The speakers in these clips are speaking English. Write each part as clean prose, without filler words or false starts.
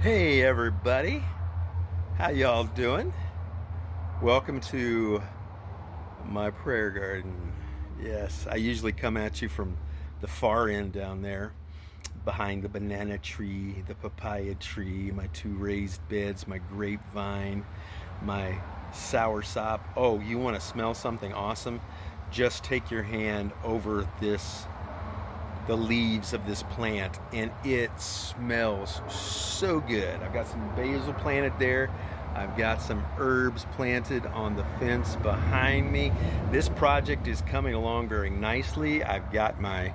Hey everybody, how y'all doing? Welcome to my prayer garden. Yes, I usually come at you from the far end down there, behind the banana tree, the papaya tree, my two raised beds, my grapevine, my soursop. Oh, you want to smell something awesome? Just take your hand over the leaves of this plant, and it smells so good. I've got some basil planted there. I've got some herbs planted on the fence behind me. This project is coming along very nicely. I've got my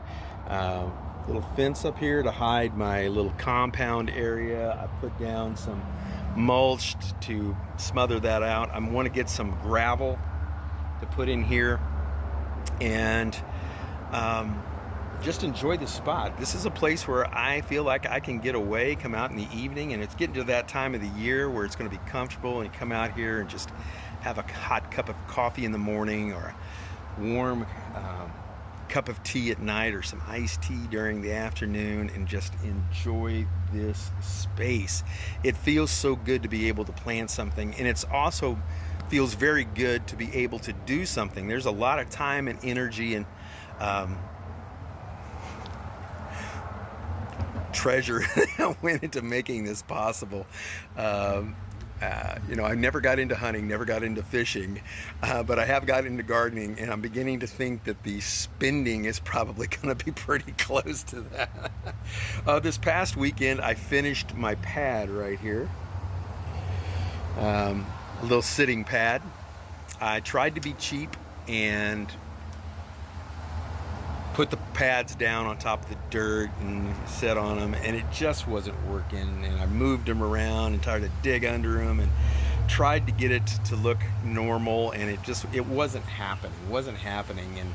little fence up here to hide my little compound area. I put down some mulch to smother that out. I want to get some gravel to put in here, and just enjoy the spot. This is a place where I feel like I can get away, come out in the evening, and it's getting to that time of the year where it's going to be comfortable and come out here and just have a hot cup of coffee in the morning, or a warm cup of tea at night, or some iced tea during the afternoon, and just enjoy this space. It feels so good to be able to plant something, and it's also feels very good to be able to do something. There's a lot of time and energy and treasure that went into making this possible. I never got into hunting, never got into fishing, but I have got into gardening, and I'm beginning to think that the spending is probably going to be pretty close to that. This past weekend, I finished my pad right here, a little sitting pad. I tried to be cheap and put the pads down on top of the dirt and sit on them, and it just wasn't working. And I moved them around and tried to dig under them and tried to get it to look normal, and it wasn't happening. And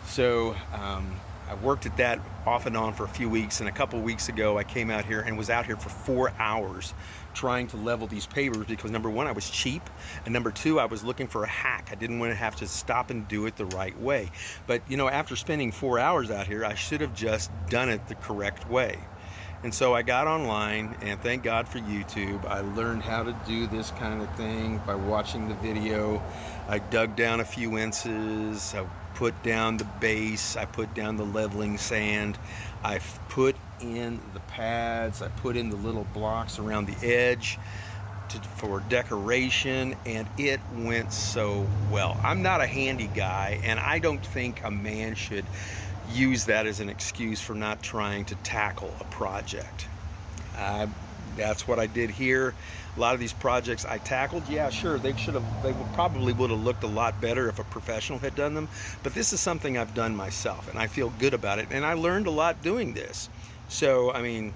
so I worked at that off and on for a few weeks, and a couple of weeks ago I came out here and was out here for 4 hours trying to level these pavers, because number one, I was cheap, and number two, I was looking for a hack. I didn't want to have to stop and do it the right way. But after spending 4 hours out here, I should have just done it the correct way. And so I got online, and thank God for YouTube. I learned how to do this kind of thing by watching the video. I dug down a few inches, I put down the base, I put down the leveling sand, I put in the pads, I put in the little blocks around the edge for decoration, and it went so well. I'm not a handy guy, and I don't think a man should use that as an excuse for not trying to tackle a project. That's what I did here. A lot of these projects I tackled, yeah, sure, they probably would have looked a lot better if a professional had done them, but this is something I've done myself, and I feel good about it, and I learned a lot doing this. So, I mean,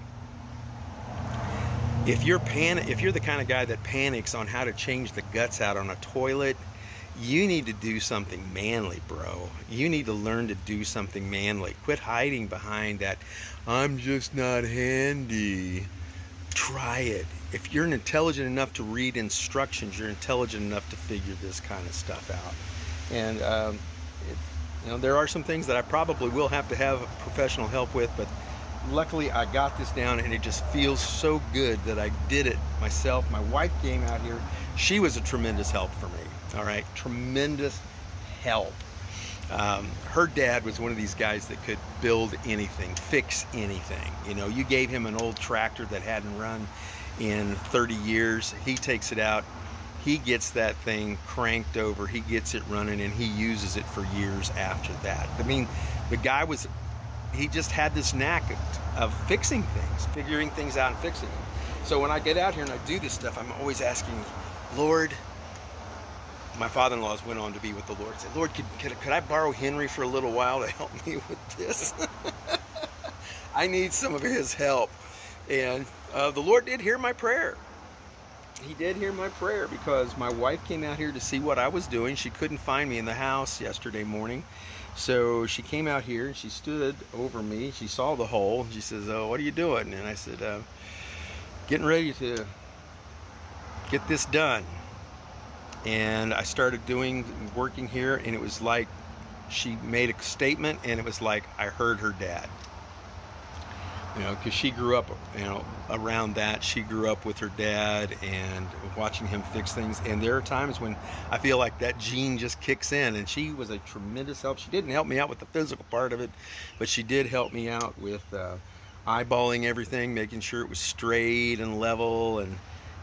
if you're the kind of guy that panics on how to change the guts out on a toilet, you need to do something manly, bro. You need to learn to do something manly. Quit hiding behind that, I'm just not handy. Try it. If you're intelligent enough to read instructions, you're intelligent enough to figure this kind of stuff out. And there are some things that I probably will have to have professional help with, but luckily I got this down, and it just feels so good that I did it myself. My wife came out here. She was a tremendous help for me. All right, tremendous help. Her dad was one of these guys that could build anything, fix anything. You gave him an old tractor that hadn't run in 30 years. He takes it out, he gets that thing cranked over, he gets it running, and he uses it for years after that. I mean, the guy he just had this knack of fixing things, figuring things out and fixing them. So when I get out here and I do this stuff, I'm always asking, Lord, my father-in-law's went on to be with the Lord. I said, Lord, could I borrow Henry for a little while to help me with this? I need some of his help. And the Lord did hear my prayer. He did hear my prayer, because my wife came out here to see what I was doing. She couldn't find me in the house yesterday morning. So she came out here and she stood over me. She saw the hole and she says, oh, what are you doing? And I said, getting ready to get this done. And I started working here, and it was like she made a statement, and it was like I heard her dad. because she grew up, around that. She grew up with her dad and watching him fix things. And there are times when I feel like that gene just kicks in. And she was a tremendous help. She didn't help me out with the physical part of it, but she did help me out with eyeballing everything, making sure it was straight and level, and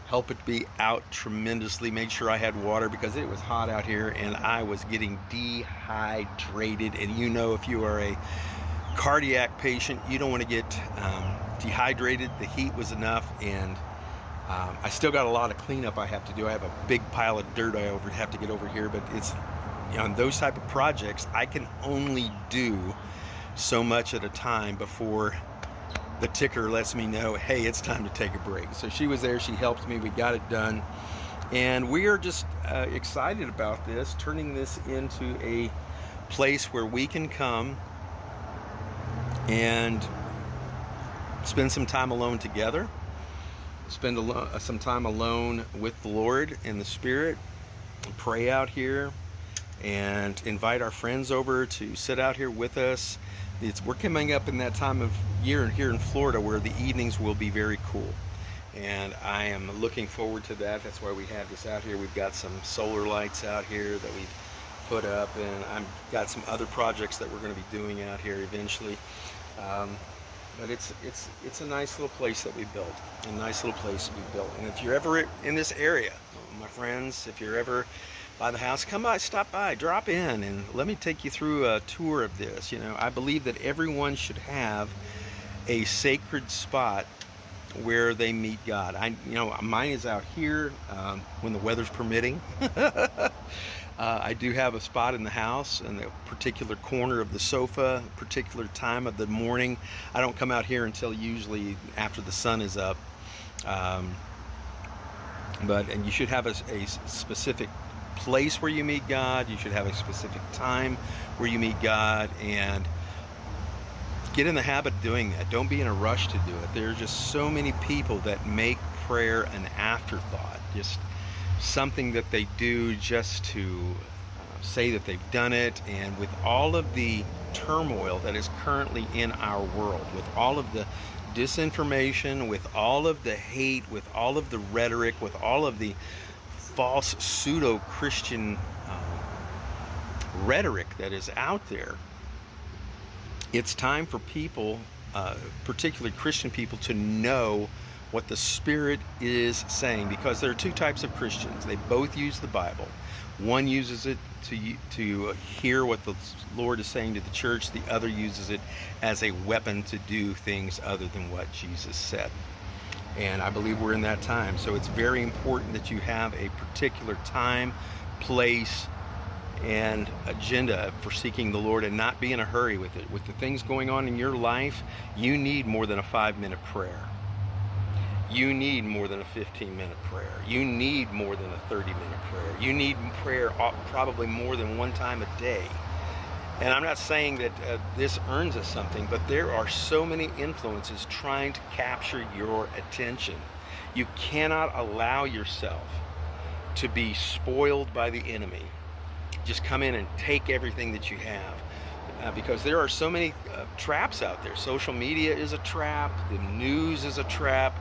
help it be out tremendously. Made sure I had water because it was hot out here and I was getting dehydrated. And if you are a cardiac patient, you don't want to get dehydrated. The heat was enough, and I still got a lot of cleanup I have to do. I have a big pile of dirt I have to get over here, but it's on those type of projects I can only do so much at a time before the ticker lets me know, hey, it's time to take a break. So she was there, she helped me, we got it done, and we are just excited about this, turning this into a place where we can come and spend some time alone together, spend some time alone with the Lord and the Spirit, and pray out here, and invite our friends over to sit out here with us. We're coming up in that time of year here in Florida where the evenings will be very cool, and I am looking forward to that. That's why we have this out here. We've got some solar lights out here that we've put up, and I've got some other projects that we're going to be doing out here eventually. But it's a nice little place that we built, And if you're ever in this area, my friends, if you're ever by the house, come by, stop by, drop in, and let me take you through a tour of this. I believe that everyone should have a sacred spot where they meet God. Mine is out here when the weather's permitting. I do have a spot in the house in a particular corner of the sofa, particular time of the morning. I don't come out here until usually after the sun is up. And you should have a specific place where you meet God. You should have a specific time where you meet God, and get in the habit of doing that. Don't be in a rush to do it. There are just so many people that make prayer an afterthought, just something that they do just to say that they've done it. And with all of the turmoil that is currently in our world, with all of the disinformation, with all of the hate, with all of the rhetoric, with all of the false pseudo-Christian rhetoric that is out there, it's time for people, particularly Christian people, to know what the Spirit is saying, because there are two types of Christians. They both use the Bible. One uses it to hear what the Lord is saying to the church. The other uses it as a weapon to do things other than what Jesus said. And I believe we're in that time. So it's very important that you have a particular time, place, and agenda for seeking the Lord, and not be in a hurry with it. With the things going on in your life, you need more than a 5-minute prayer. You need more than a 15-minute prayer. You need more than a 30-minute prayer. You need prayer probably more than one time a day. And I'm not saying that this earns us something, but there are so many influences trying to capture your attention. You cannot allow yourself to be spoiled by the enemy. Just come in and take everything that you have. Because there are so many traps out there. Social media is a trap. The news is a trap.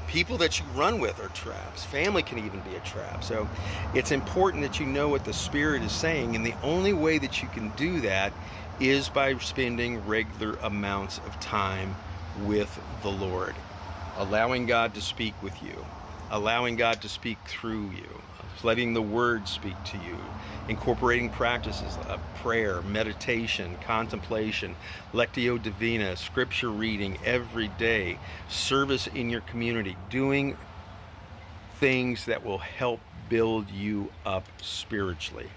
People that you run with are traps. Family can even be a trap. So it's important that you know what the Spirit is saying, and the only way that you can do that is by spending regular amounts of time with the Lord, allowing God to speak with you, allowing God to speak through you, letting the Word speak to you, incorporating practices of prayer, meditation, contemplation, lectio divina, scripture reading every day, service in your community, doing things that will help build you up spiritually.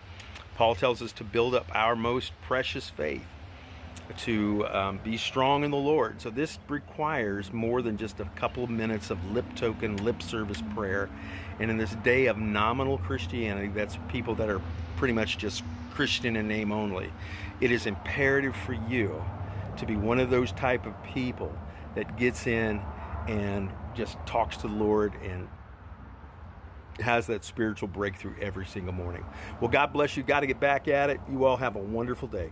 Paul tells us to build up our most precious faith, to be strong in the Lord. So this requires more than just a couple of minutes of lip service prayer. And in this day of nominal Christianity, that's people that are pretty much just Christian in name only, it is imperative for you to be one of those type of people that gets in and just talks to the Lord and has that spiritual breakthrough every single morning. Well, God bless you. Got to get back at it. You all have a wonderful day.